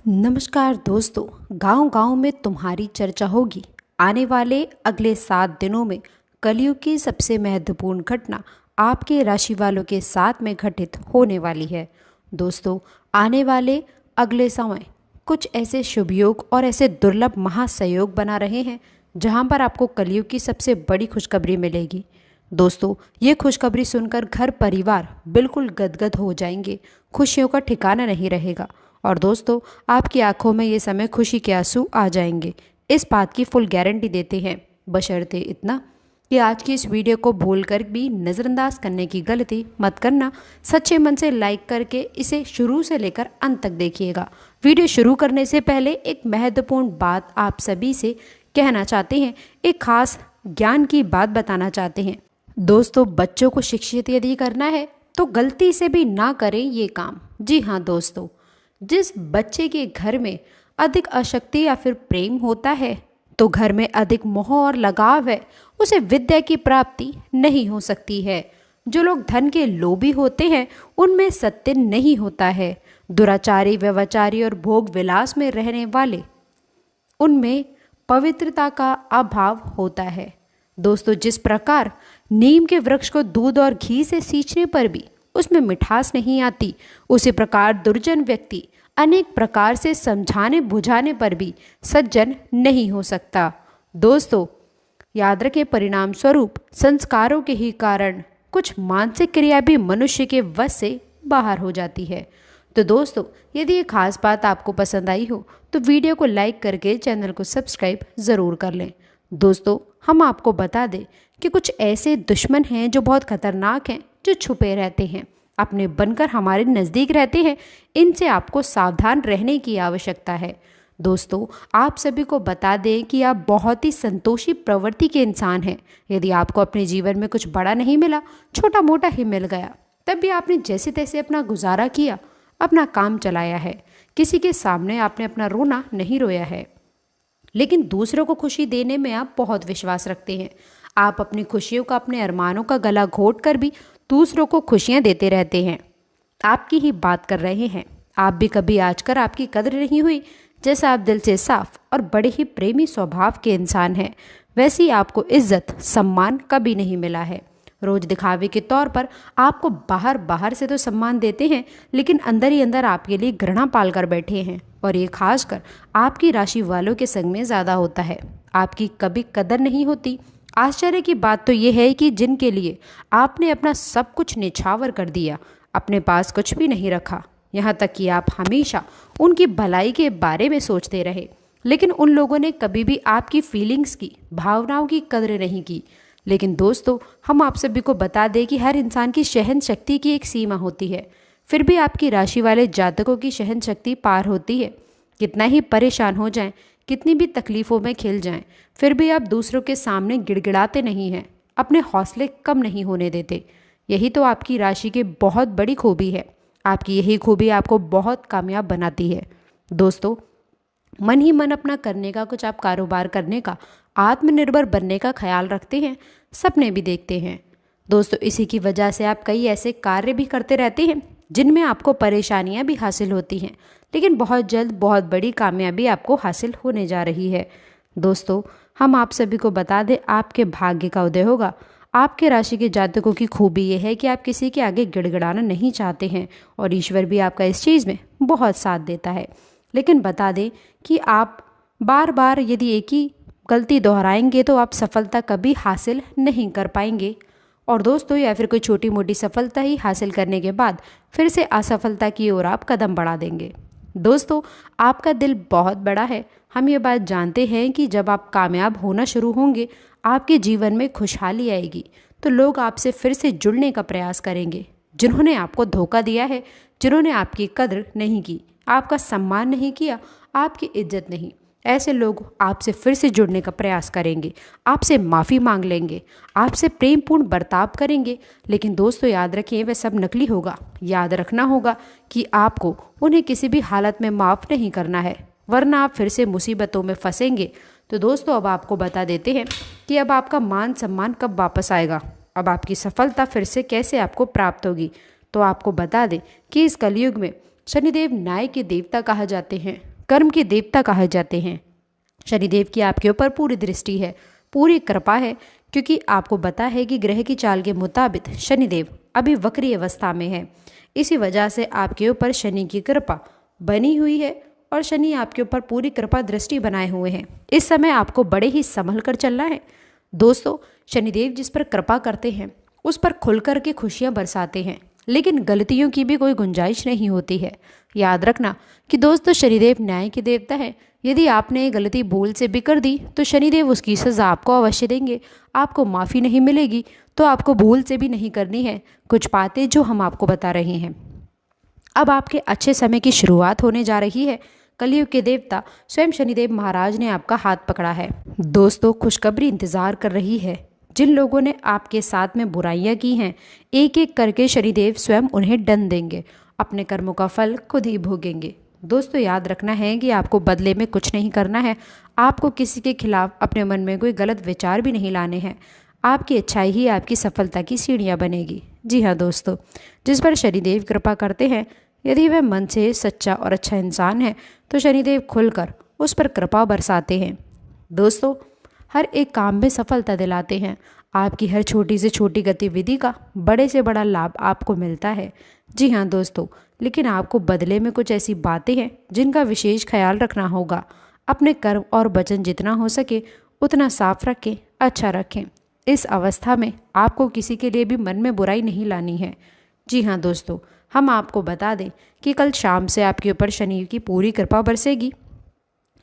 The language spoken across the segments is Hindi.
नमस्कार दोस्तों। गांव-गांव में तुम्हारी चर्चा होगी। आने वाले अगले 7 दिनों में कलयुग की सबसे महत्वपूर्ण घटना आपके राशि वालों के साथ में घटित होने वाली है। दोस्तों, आने वाले अगले समय कुछ ऐसे शुभ योग और ऐसे दुर्लभ महासंयोग बना रहे हैं जहां पर आपको कलयुग की सबसे बड़ी खुशखबरी मिलेगी। दोस्तों, ये खुशखबरी सुनकर घर परिवार बिल्कुल गदगद हो जाएंगे, खुशियों का ठिकाना नहीं रहेगा। और दोस्तों, आपकी आंखों में ये समय खुशी के आंसू आ जाएंगे, इस बात की फुल गारंटी देते हैं। बशर्ते इतना कि आज की इस वीडियो को भूलकर भी नज़रअंदाज करने की गलती मत करना। सच्चे मन से लाइक करके इसे शुरू से लेकर अंत तक देखिएगा। वीडियो शुरू करने से पहले एक महत्वपूर्ण बात आप सभी से कहना चाहते हैं, एक खास ज्ञान की बात बताना चाहते हैं। दोस्तों, बच्चों को शिक्षित यदि करना है तो गलती से भी ना करें ये काम। जी हाँ दोस्तों, जिस बच्चे के घर में अधिक आसक्ति या फिर प्रेम होता है तो घर में अधिक मोह और लगाव है, उसे विद्या की प्राप्ति नहीं हो सकती है। जो लोग धन के लोभी होते हैं उनमें सत्य नहीं होता है। दुराचारी, व्यभिचारी और भोग विलास में रहने वाले, उनमें पवित्रता का अभाव होता है। दोस्तों, जिस प्रकार नीम के वृक्ष को दूध और घी से सींचने पर भी उसमें मिठास नहीं आती, उसी प्रकार दुर्जन व्यक्ति अनेक प्रकार से समझाने बुझाने पर भी सज्जन नहीं हो सकता। दोस्तों, याद रखें, परिणाम स्वरूप संस्कारों के ही कारण कुछ मानसिक क्रिया भी मनुष्य के वश से बाहर हो जाती है। तो दोस्तों, यदि ये खास बात आपको पसंद आई हो तो वीडियो को लाइक करके चैनल को सब्सक्राइब ज़रूर कर लें। दोस्तों, हम आपको बता दें कि कुछ ऐसे दुश्मन हैं जो बहुत खतरनाक हैं, जो छुपे रहते हैं, अपने बनकर हमारे नज़दीक रहते हैं। इनसे आपको सावधान रहने की आवश्यकता है। दोस्तों, आप सभी को बता दें कि आप बहुत ही संतोषी प्रवृत्ति के इंसान हैं। यदि आपको अपने जीवन में कुछ बड़ा नहीं मिला, छोटा मोटा ही मिल गया, तब भी आपने जैसे तैसे अपना गुजारा किया, अपना काम चलाया है। किसी के सामने आपने अपना रोना नहीं रोया है, लेकिन दूसरों को खुशी देने में आप बहुत विश्वास रखते हैं। आप अपनी खुशियों का, अपने अरमानों का गला घोट कर भी दूसरों को खुशियां देते रहते हैं। आपकी ही बात कर रहे हैं। आप भी कभी आजकर आपकी कद्र नहीं हुई। जैसा आप दिल से साफ और बड़े ही प्रेमी स्वभाव के इंसान हैं, वैसी आपको इज्जत सम्मान कभी नहीं मिला है। रोज दिखावे के तौर पर आपको बाहर बाहर से तो सम्मान देते हैं, लेकिन अंदर ही अंदर आपके लिए घृणा पाल कर बैठे हैं। और ये खासकर आपकी राशि वालों के संग में ज़्यादा होता है। आपकी कभी कदर नहीं होती। आश्चर्य की बात तो ये है कि जिनके लिए आपने अपना सब कुछ निछावर कर दिया, अपने पास कुछ भी नहीं रखा, यहाँ तक कि आप हमेशा उनकी भलाई के बारे में सोचते रहे, लेकिन उन लोगों ने कभी भी आपकी फीलिंग्स की, भावनाओं की कदर नहीं की। लेकिन दोस्तों, हम आप सभी को बता दें कि हर इंसान की सहन शक्ति की एक सीमा होती है। फिर भी आपकी राशि वाले जातकों की सहन शक्ति पार होती है। कितना ही परेशान हो जाएं, कितनी भी तकलीफ़ों में खिल जाएं, फिर भी आप दूसरों के सामने गिड़गिड़ाते नहीं हैं, अपने हौसले कम नहीं होने देते। यही तो आपकी राशि की बहुत बड़ी खूबी है। आपकी यही खूबी आपको बहुत कामयाब बनाती है। दोस्तों, मन ही मन अपना करने का, कुछ आप कारोबार करने का, आत्मनिर्भर बनने का ख्याल रखते हैं, सपने भी देखते हैं। दोस्तों, इसी की वजह से आप कई ऐसे कार्य भी करते रहते हैं जिनमें आपको परेशानियां भी हासिल होती हैं, लेकिन बहुत जल्द बहुत बड़ी कामयाबी आपको हासिल होने जा रही है। दोस्तों, हम आप सभी को बता दें, आपके भाग्य का उदय होगा। आपके राशि के जातकों की खूबी यह है कि आप किसी के आगे गिड़गिड़ाना नहीं चाहते हैं, और ईश्वर भी आपका इस चीज़ में बहुत साथ देता है। लेकिन बता दें कि आप बार बार यदि एक ही गलती दोहराएंगे तो आप सफलता कभी हासिल नहीं कर पाएंगे। और दोस्तों, या फिर कोई छोटी मोटी सफलता ही हासिल करने के बाद फिर से असफलता की ओर आप कदम बढ़ा देंगे। दोस्तों, आपका दिल बहुत बड़ा है। हम ये बात जानते हैं कि जब आप कामयाब होना शुरू होंगे, आपके जीवन में खुशहाली आएगी, तो लोग आपसे फिर से जुड़ने का प्रयास करेंगे। जिन्होंने आपको धोखा दिया है, जिन्होंने आपकी कद्र नहीं की, आपका सम्मान नहीं किया, आपकी इज्जत नहीं, ऐसे लोग आपसे फिर से जुड़ने का प्रयास करेंगे, आपसे माफ़ी मांग लेंगे, आपसे प्रेमपूर्ण बर्ताव करेंगे। लेकिन दोस्तों, याद रखिए, वह सब नकली होगा। याद रखना होगा कि आपको उन्हें किसी भी हालत में माफ़ नहीं करना है, वरना आप फिर से मुसीबतों में फंसेंगे। तो दोस्तों, अब आपको बता देते हैं कि अब आपका मान सम्मान कब वापस आएगा, अब आपकी सफलता फिर से कैसे आपको प्राप्त होगी। तो आपको बता दें कि इस कलयुग में शनिदेव न्याय के देवता कहा जाते हैं। कर्म के देवता कहे जाते हैं। शनिदेव की आपके ऊपर पूरी दृष्टि है, पूरी कृपा है, क्योंकि आपको पता है कि ग्रह की चाल के मुताबिक शनिदेव अभी वक्री अवस्था में है। इसी वजह से आपके ऊपर शनि की कृपा बनी हुई है और शनि आपके ऊपर पूरी कृपा दृष्टि बनाए हुए हैं। इस समय आपको बड़े ही संभल कर चलना है। दोस्तों, शनिदेव जिस पर कृपा करते हैं उस पर खुलकर के खुशियां बरसाते हैं, लेकिन गलतियों की भी कोई गुंजाइश नहीं होती है। याद रखना कि दोस्तों, शनिदेव न्याय के देवता है। यदि आपने ये गलती भूल से भी कर दी तो शनिदेव उसकी सज़ा आपको अवश्य देंगे। आपको माफ़ी नहीं मिलेगी, तो आपको भूल से भी नहीं करनी है कुछ बातें जो हम आपको बता रहे हैं। अब आपके अच्छे समय की शुरुआत होने जा रही है। कलयुग के देवता स्वयं शनिदेव महाराज ने आपका हाथ पकड़ा है। दोस्तों, खुशखबरी इंतजार कर रही है। जिन लोगों ने आपके साथ में बुराइयां की हैं, एक एक करके शनिदेव स्वयं उन्हें दंड देंगे। अपने कर्मों का फल खुद ही भोगेंगे। दोस्तों, याद रखना है कि आपको बदले में कुछ नहीं करना है। आपको किसी के खिलाफ अपने मन में कोई गलत विचार भी नहीं लाने हैं। आपकी अच्छाई ही आपकी सफलता की सीढ़ियाँ बनेगी। जी हाँ दोस्तों, जिस पर शनिदेव कृपा करते हैं, यदि वह मन से सच्चा और अच्छा इंसान है तो शनिदेव खुलकर उस पर कृपा बरसाते हैं। दोस्तों, हर एक काम में सफलता दिलाते हैं। आपकी हर छोटी से छोटी गतिविधि का बड़े से बड़ा लाभ आपको मिलता है। जी हाँ दोस्तों, लेकिन आपको बदले में कुछ ऐसी बातें हैं जिनका विशेष ख्याल रखना होगा। अपने कर्म और वचन जितना हो सके उतना साफ रखें, अच्छा रखें। इस अवस्था में आपको किसी के लिए भी मन में बुराई नहीं लानी है। जी हाँ दोस्तों, हम आपको बता दें कि कल शाम से आपके ऊपर शनि की पूरी कृपा बरसेगी।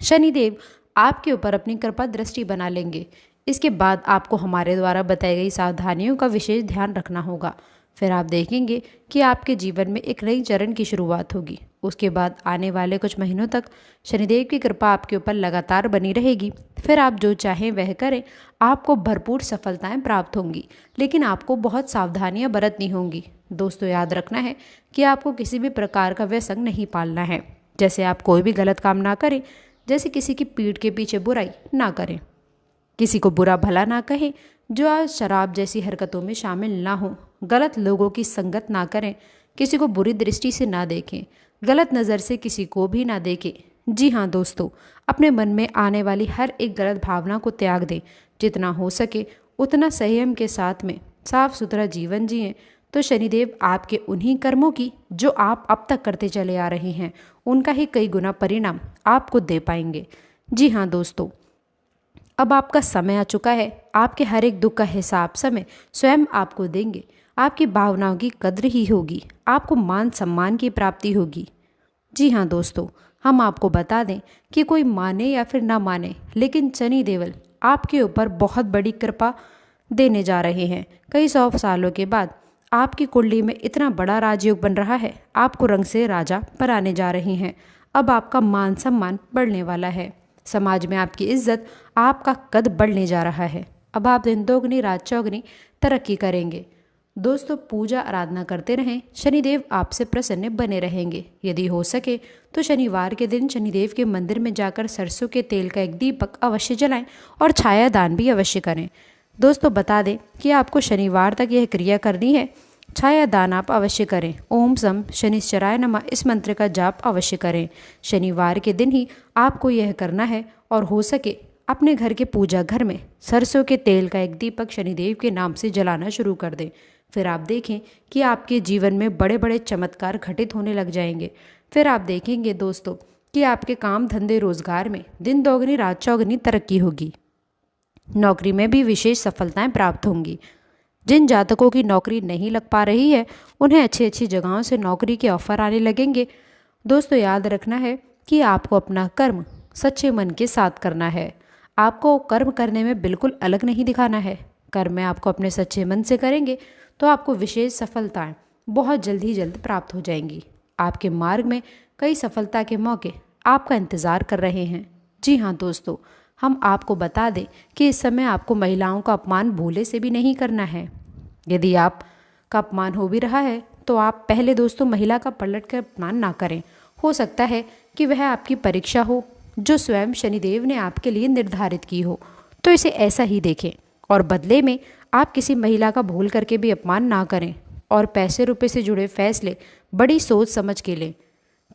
शनिदेव आपके ऊपर अपनी कृपा दृष्टि बना लेंगे। इसके बाद आपको हमारे द्वारा बताई गई सावधानियों का विशेष ध्यान रखना होगा। फिर आप देखेंगे कि आपके जीवन में एक नई चरण की शुरुआत होगी। उसके बाद आने वाले कुछ महीनों तक शनिदेव की कृपा आपके ऊपर लगातार बनी रहेगी। फिर आप जो चाहें वह करें, आपको भरपूर सफलताएं प्राप्त होंगी, लेकिन आपको बहुत सावधानियां बरतनी होंगी। दोस्तों, याद रखना है कि आपको किसी भी प्रकार का व्यसन नहीं पालना है। जैसे आप कोई भी गलत काम ना करें, जैसे किसी की पीठ के पीछे बुराई ना करें, किसी को बुरा भला ना कहें, जो आज शराब जैसी हरकतों में शामिल ना हो, गलत लोगों की संगत ना करें, किसी को बुरी दृष्टि से ना देखें, गलत नज़र से किसी को भी ना देखें। जी हाँ दोस्तों, अपने मन में आने वाली हर एक गलत भावना को त्याग दें। जितना हो सके उतना संयम के साथ में साफ सुथरा जीवन जिएं, तो शनिदेव आपके उन्हीं कर्मों की जो आप अब तक करते चले आ रहे हैं, उनका ही कई गुना परिणाम आपको दे पाएंगे। जी हाँ दोस्तों, अब आपका समय आ चुका है। आपके हर एक दुख का हिसाब समय स्वयं आपको देंगे। आपकी भावनाओं की कद्र ही होगी, आपको मान सम्मान की प्राप्ति होगी। जी हाँ दोस्तों, हम आपको बता दें कि कोई माने या फिर ना माने, लेकिन शनि देवल आपके ऊपर बहुत बड़ी कृपा देने जा रहे हैं। कई 100 सालों के बाद आपकी कुंडली में इतना बड़ा राजयोग बन रहा है, आपको रंग से राजा बनाने जा रहे हैं। अब आपका मान सम्मान बढ़ने वाला है। समाज में आपकी इज्जत, आपका कद बढ़ने जा रहा है। अब आप दिन दोगुनी रात चौगुनी तरक्की करेंगे। दोस्तों, पूजा आराधना करते रहें, शनिदेव आपसे प्रसन्न बने रहेंगे। यदि हो सके तो शनिवार के दिन शनिदेव के मंदिर में जाकर सरसों के तेल का एक दीपक अवश्य जलाएं और छाया दान भी अवश्य करें। दोस्तों, बता दें कि आपको शनिवार तक यह क्रिया करनी है। छाया दान आप अवश्य करें। ओम सम शनिश्चराय नमः इस मंत्र का जाप अवश्य करें। शनिवार के दिन ही आपको यह करना है और हो सके अपने घर के पूजा घर में सरसों के तेल का एक दीपक शनिदेव के नाम से जलाना शुरू कर दें। फिर आप देखें कि आपके जीवन में बड़े बड़े चमत्कार घटित होने लग जाएंगे। फिर आप देखेंगे दोस्तों कि आपके काम धंधे रोजगार में दिन दोगुनी रात चौगुनी तरक्की होगी। नौकरी में भी विशेष सफलताएं प्राप्त होंगी। जिन जातकों की नौकरी नहीं लग पा रही है, उन्हें अच्छी अच्छी जगहों से नौकरी के ऑफर आने लगेंगे। दोस्तों, याद रखना है कि आपको अपना कर्म सच्चे मन के साथ करना है। आपको कर्म करने में बिल्कुल अलग नहीं दिखाना है। कर्म में आपको अपने सच्चे मन से करेंगे तो आपको विशेष सफलताएं बहुत जल्द प्राप्त हो जाएंगी। आपके मार्ग में कई सफलता के मौके आपका इंतज़ार कर रहे हैं। जी हाँ दोस्तों, हम आपको बता दें कि इस समय आपको महिलाओं का अपमान भूले से भी नहीं करना है। यदि आपका अपमान हो भी रहा है तो आप पहले दोस्तों महिला का पलट कर अपमान ना करें। हो सकता है कि वह आपकी परीक्षा हो जो स्वयं शनिदेव ने आपके लिए निर्धारित की हो, तो इसे ऐसा ही देखें और बदले में आप किसी महिला का भूल करके भी अपमान ना करें और पैसे रुपए से जुड़े फैसले बड़ी सोच समझ के लें।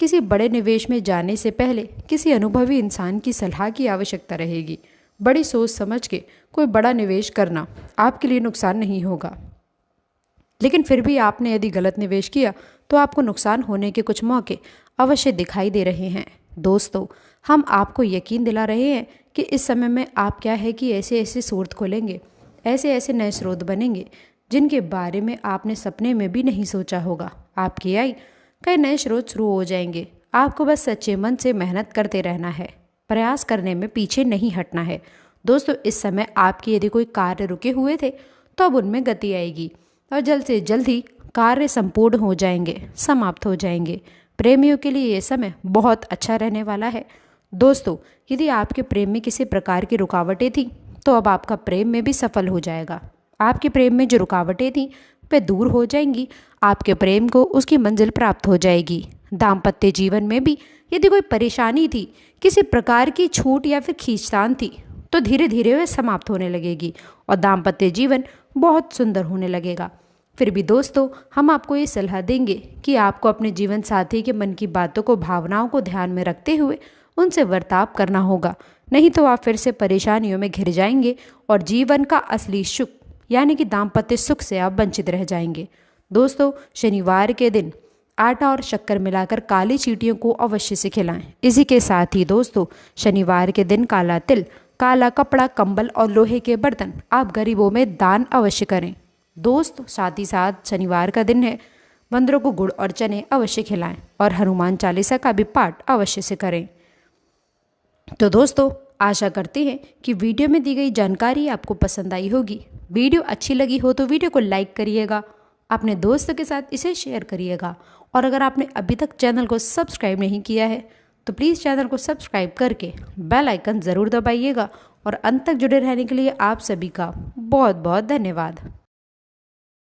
किसी बड़े निवेश में जाने से पहले किसी अनुभवी इंसान की सलाह की आवश्यकता रहेगी। बड़ी सोच समझ के कोई बड़ा निवेश करना आपके लिए नुकसान नहीं होगा, लेकिन फिर भी आपने यदि गलत निवेश किया तो आपको नुकसान होने के कुछ मौके अवश्य दिखाई दे रहे हैं। दोस्तों, हम आपको यकीन दिला रहे हैं कि इस समय में आप क्या है कि ऐसे ऐसे स्रोत खोलेंगे, ऐसे ऐसे नए स्रोत बनेंगे जिनके बारे में आपने सपने में भी नहीं सोचा होगा। आपकी आय कई नए स्रोत शुरू हो जाएंगे। आपको बस सच्चे मन से मेहनत करते रहना है, प्रयास करने में पीछे नहीं हटना है। दोस्तों, इस समय आपके यदि कोई कार्य रुके हुए थे तो अब उनमें गति आएगी और जल्द से जल्द ही कार्य संपूर्ण हो जाएंगे, समाप्त हो जाएंगे। प्रेमियों के लिए ये समय बहुत अच्छा रहने वाला है। दोस्तों, यदि आपके प्रेम में किसी प्रकार की रुकावटें थी तो अब आपका प्रेम में भी सफल हो जाएगा। आपके प्रेम में जो रुकावटें थी वे दूर हो जाएंगी। आपके प्रेम को उसकी मंजिल प्राप्त हो जाएगी। दाम्पत्य जीवन में भी यदि कोई परेशानी थी, किसी प्रकार की छूट या फिर खींचतान थी, तो धीरे धीरे वह समाप्त होने लगेगी और दाम्पत्य जीवन बहुत सुंदर होने लगेगा। फिर भी दोस्तों, हम आपको ये सलाह देंगे कि आपको अपने जीवन साथी के मन की बातों को, भावनाओं को ध्यान में रखते हुए उनसे बर्ताव करना होगा, नहीं तो आप फिर से परेशानियों में घिर जाएंगे और जीवन का असली सुख यानी कि दाम्पत्य सुख से आप वंचित रह जाएंगे। दोस्तों, शनिवार के दिन आटा और शक्कर मिलाकर काली चींटियों को अवश्य से खिलाएं। इसी के साथ ही दोस्तों, शनिवार के दिन काला तिल, काला कपड़ा, कंबल और लोहे के बर्तन आप गरीबों में दान अवश्य करें। दोस्त, साथ ही साथ शनिवार का दिन है, बंदरों को गुड़ और चने अवश्य खिलाएं और हनुमान चालीसा का भी पाठ अवश्य से करें। तो दोस्तों, आशा करते हैं कि वीडियो में दी गई जानकारी आपको पसंद आई होगी। वीडियो अच्छी लगी हो तो वीडियो को लाइक करिएगा, अपने दोस्तों के साथ इसे शेयर करिएगा और अगर आपने अभी तक चैनल को सब्सक्राइब नहीं किया है तो प्लीज़ चैनल को सब्सक्राइब करके बेल आइकन ज़रूर दबाइएगा और अंत तक जुड़े रहने के लिए आप सभी का बहुत बहुत धन्यवाद।